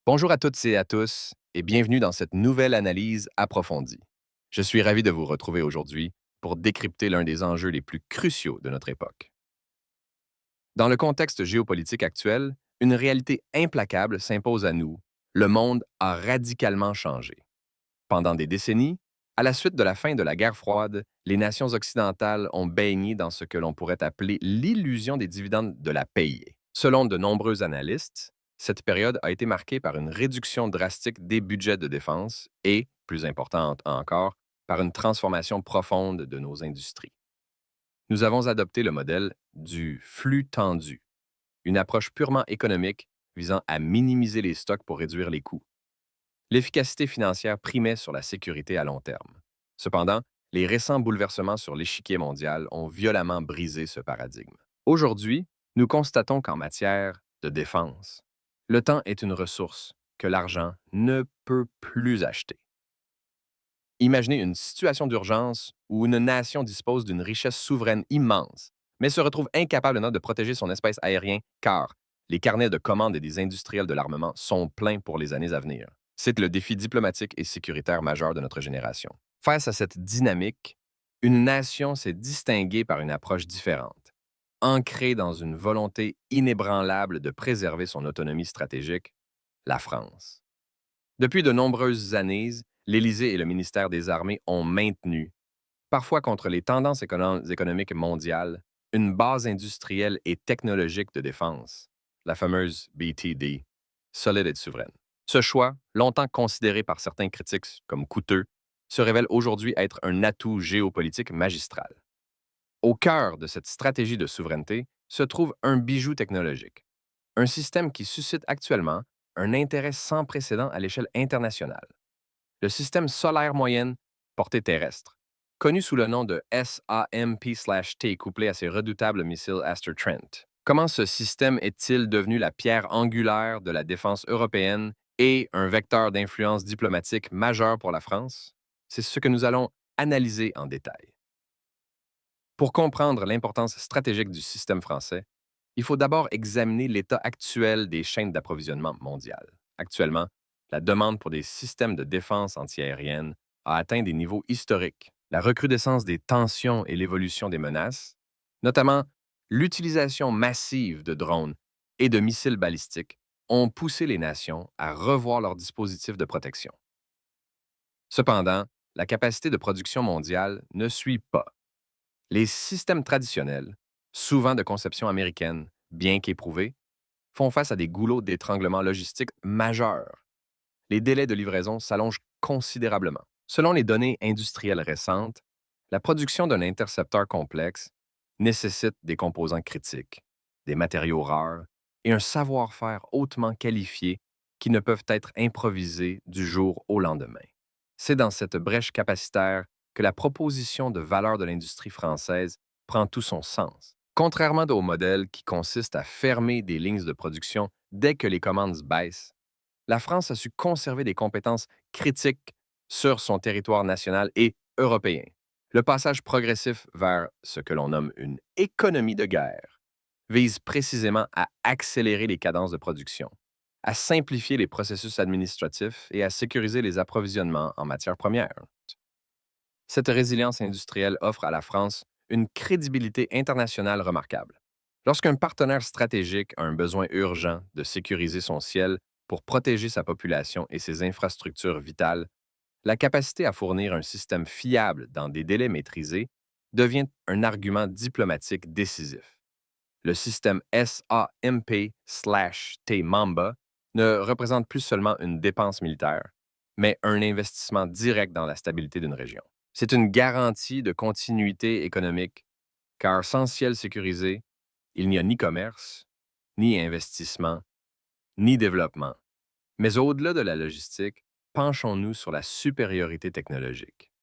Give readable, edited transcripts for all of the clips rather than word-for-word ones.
Bonjour à toutes et à tous et bienvenue dans cette nouvelle analyse approfondie. Je suis ravi de vous retrouver aujourd'hui pour décrypter l'un des enjeux les plus cruciaux de notre époque. Dans le contexte géopolitique actuel, une réalité implacable s'impose à nous. Le monde a radicalement changé. Pendant des décennies, à la suite de la fin de la guerre froide, les nations occidentales ont baigné dans ce que l'on pourrait appeler l'illusion des dividendes de la paix. Selon de nombreux analystes, cette période a été marquée par une réduction drastique des budgets de défense et, plus importante encore, par une transformation profonde de nos industries. Nous avons adopté le modèle du flux tendu, une approche purement économique visant à minimiser les stocks pour réduire les coûts. L'efficacité financière primait sur la sécurité à long terme. Cependant, les récents bouleversements sur l'échiquier mondial ont violemment brisé ce paradigme. Aujourd'hui, nous constatons qu'en matière de défense, le temps est une ressource que l'argent ne peut plus acheter. Imaginez une situation d'urgence où une nation dispose d'une richesse souveraine immense, mais se retrouve incapable de protéger son espace aérien car les carnets de commandes des industriels de l'armement sont pleins pour les années à venir. C'est le défi diplomatique et sécuritaire majeur de notre génération. Face à cette dynamique, une nation s'est distinguée par une approche différente, ancrée dans une volonté inébranlable de préserver son autonomie stratégique, la France. Depuis de nombreuses années, l'Élysée et le ministère des Armées ont maintenu, parfois contre les tendances économiques mondiales, une base industrielle et technologique de défense, la fameuse BTD, solide et souveraine. Ce choix, longtemps considéré par certains critiques comme coûteux, se révèle aujourd'hui être un atout géopolitique magistral. Au cœur de cette stratégie de souveraineté se trouve un bijou technologique, un système qui suscite actuellement un intérêt sans précédent à l'échelle internationale. Le système solaire moyenne portée terrestre, connu sous le nom de SAMP/T couplé à ses redoutables missiles Aster Trent. Comment ce système est-il devenu la pierre angulaire de la défense européenne et un vecteur d'influence diplomatique majeur pour la France? C'est ce que nous allons analyser en détail. Pour comprendre l'importance stratégique du système français, il faut d'abord examiner l'état actuel des chaînes d'approvisionnement mondiales. Actuellement, la demande pour des systèmes de défense antiaérienne a atteint des niveaux historiques. La recrudescence des tensions et l'évolution des menaces, notamment l'utilisation massive de drones et de missiles balistiques, ont poussé les nations à revoir leurs dispositifs de protection. Cependant, la capacité de production mondiale ne suit pas. Les systèmes traditionnels, souvent de conception américaine, bien qu'éprouvés, font face à des goulots d'étranglement logistique majeurs. Les délais de livraison s'allongent considérablement. Selon les données industrielles récentes, la production d'un intercepteur complexe nécessite des composants critiques, des matériaux rares et un savoir-faire hautement qualifié qui ne peuvent être improvisés du jour au lendemain. C'est dans cette brèche capacitaire que la proposition de valeur de l'industrie française prend tout son sens. Contrairement au modèle qui consiste à fermer des lignes de production dès que les commandes baissent, la France a su conserver des compétences critiques sur son territoire national et européen. Le passage progressif vers ce que l'on nomme une économie de guerre vise précisément à accélérer les cadences de production, à simplifier les processus administratifs et à sécuriser les approvisionnements en matières premières. Cette résilience industrielle offre à la France une crédibilité internationale remarquable. Lorsqu'un partenaire stratégique a un besoin urgent de sécuriser son ciel pour protéger sa population et ses infrastructures vitales, la capacité à fournir un système fiable dans des délais maîtrisés devient un argument diplomatique décisif. Le système SAMP/T Mamba ne représente plus seulement une dépense militaire, mais un investissement direct dans la stabilité d'une région. C'est une garantie de continuité économique, car sans ciel sécurisé, il n'y a ni commerce, ni investissement, ni développement. Mais au-delà de la logistique, penchons-nous sur la supériorité technologique.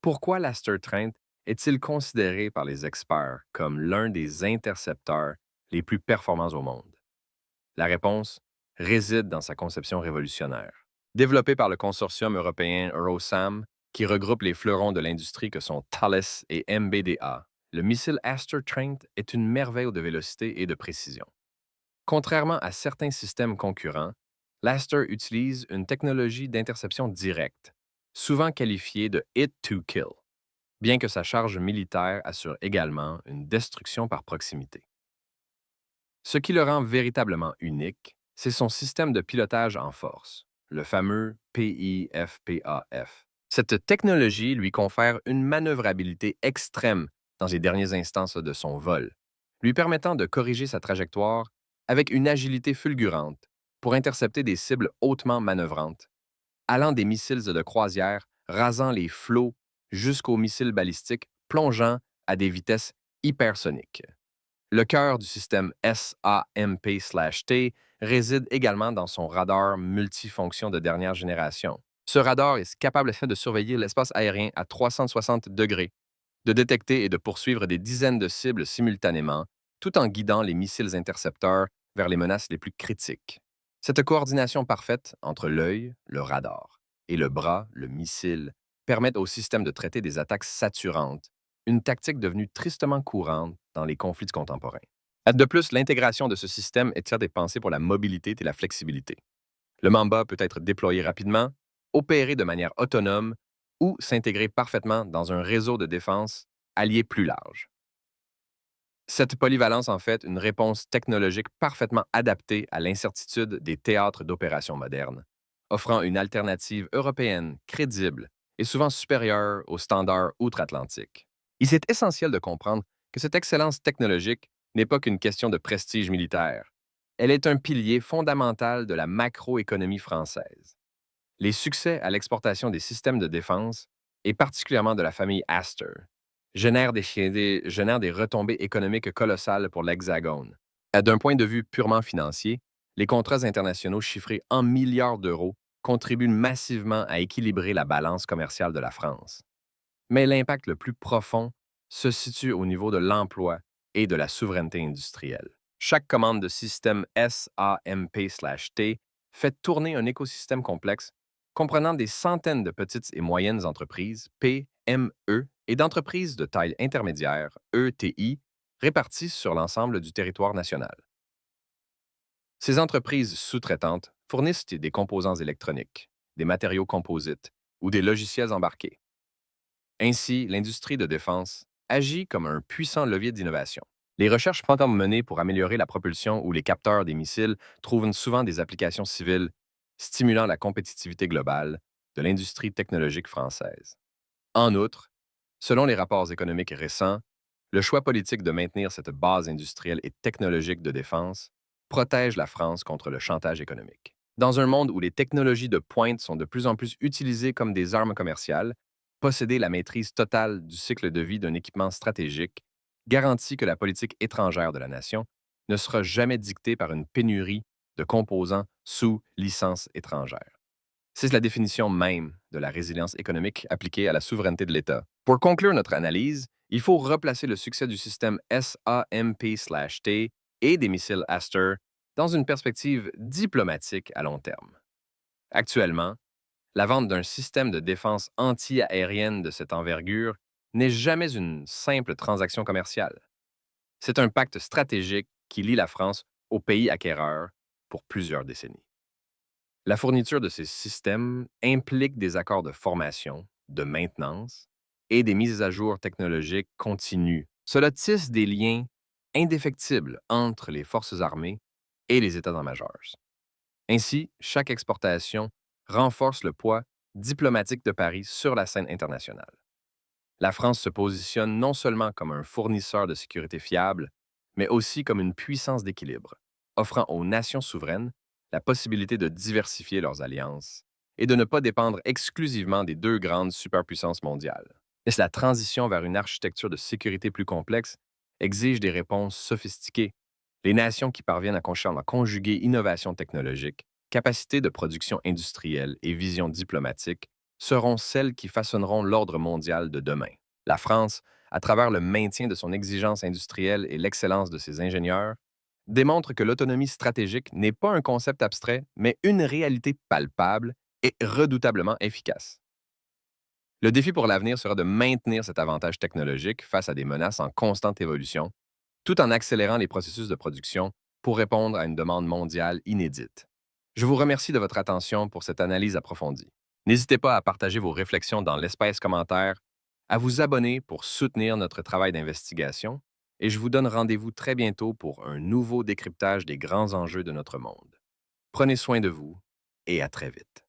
Pourquoi l'Aster Trent est-il considéré par les experts comme l'un des intercepteurs les plus performants au monde? La réponse réside dans sa conception révolutionnaire. Développé par le consortium européen Eurosam, qui regroupe les fleurons de l'industrie que sont Thales et MBDA, le missile Aster Trent est une merveille de vélocité et de précision. Contrairement à certains systèmes concurrents, l'Aster utilise une technologie d'interception directe, souvent qualifiée de hit to kill, bien que sa charge militaire assure également une destruction par proximité. Ce qui le rend véritablement unique, c'est son système de pilotage en force, le fameux PIFPAF. Cette technologie lui confère une manœuvrabilité extrême dans les derniers instants de son vol, lui permettant de corriger sa trajectoire avec une agilité fulgurante pour intercepter des cibles hautement manœuvrantes, allant des missiles de croisière rasant les flots jusqu'aux missiles balistiques plongeant à des vitesses hypersoniques. Le cœur du système SAMP/T réside également dans son radar multifonction de dernière génération. Ce radar est capable de surveiller l'espace aérien à 360 degrés, de détecter et de poursuivre des dizaines de cibles simultanément, tout en guidant les missiles intercepteurs vers les menaces les plus critiques. Cette coordination parfaite entre l'œil, le radar, et le bras, le missile, permet au système de traiter des attaques saturantes, une tactique devenue tristement courante dans les conflits contemporains. De plus, l'intégration de ce système est pensée pour la mobilité et la flexibilité. Le Mamba peut être déployé rapidement, opérer de manière autonome ou s'intégrer parfaitement dans un réseau de défense allié plus large. Cette polyvalence en fait une réponse technologique parfaitement adaptée à l'incertitude des théâtres d'opérations modernes, offrant une alternative européenne crédible et souvent supérieure aux standards outre-Atlantique. Il est essentiel de comprendre que cette excellence technologique n'est pas qu'une question de prestige militaire. Elle est un pilier fondamental de la macroéconomie française. Les succès à l'exportation des systèmes de défense, et particulièrement de la famille Astor, génèrent des retombées économiques colossales pour l'Hexagone. D'un point de vue purement financier, les contrats internationaux chiffrés en milliards d'euros contribuent massivement à équilibrer la balance commerciale de la France. Mais l'impact le plus profond se situe au niveau de l'emploi et de la souveraineté industrielle. Chaque commande de système SAMP/T fait tourner un écosystème complexe comprenant des centaines de petites et moyennes entreprises, PME, et d'entreprises de taille intermédiaire, ETI, réparties sur l'ensemble du territoire national. Ces entreprises sous-traitantes fournissent des composants électroniques, des matériaux composites ou des logiciels embarqués. Ainsi, l'industrie de défense agit comme un puissant levier d'innovation. Les recherches menées pour améliorer la propulsion ou les capteurs des missiles trouvent souvent des applications civiles, stimulant la compétitivité globale de l'industrie technologique française. En outre, selon les rapports économiques récents, le choix politique de maintenir cette base industrielle et technologique de défense protège la France contre le chantage économique. Dans un monde où les technologies de pointe sont de plus en plus utilisées comme des armes commerciales, posséder la maîtrise totale du cycle de vie d'un équipement stratégique garantit que la politique étrangère de la nation ne sera jamais dictée par une pénurie de composants sous licence étrangère. C'est la définition même de la résilience économique appliquée à la souveraineté de l'État. Pour conclure notre analyse, il faut replacer le succès du système SAMP/T et des missiles Aster dans une perspective diplomatique à long terme. Actuellement, la vente d'un système de défense anti-aérienne de cette envergure n'est jamais une simple transaction commerciale. C'est un pacte stratégique qui lie la France au pays acquéreur pour plusieurs décennies. La fourniture de ces systèmes implique des accords de formation, de maintenance et des mises à jour technologiques continues. Cela tisse des liens indéfectibles entre les forces armées et les états-majors. Ainsi, chaque exportation renforce le poids diplomatique de Paris sur la scène internationale. La France se positionne non seulement comme un fournisseur de sécurité fiable, mais aussi comme une puissance d'équilibre, offrant aux nations souveraines la possibilité de diversifier leurs alliances et de ne pas dépendre exclusivement des deux grandes superpuissances mondiales. Mais la transition vers une architecture de sécurité plus complexe exige des réponses sophistiquées. Les nations qui parviennent à conjuguer innovation technologique, capacité de production industrielle et vision diplomatique seront celles qui façonneront l'ordre mondial de demain. La France, à travers le maintien de son exigence industrielle et l'excellence de ses ingénieurs, démontre que l'autonomie stratégique n'est pas un concept abstrait, mais une réalité palpable et redoutablement efficace. Le défi pour l'avenir sera de maintenir cet avantage technologique face à des menaces en constante évolution, tout en accélérant les processus de production pour répondre à une demande mondiale inédite. Je vous remercie de votre attention pour cette analyse approfondie. N'hésitez pas à partager vos réflexions dans l'espace commentaire, à vous abonner pour soutenir notre travail d'investigation, et je vous donne rendez-vous très bientôt pour un nouveau décryptage des grands enjeux de notre monde. Prenez soin de vous et à très vite.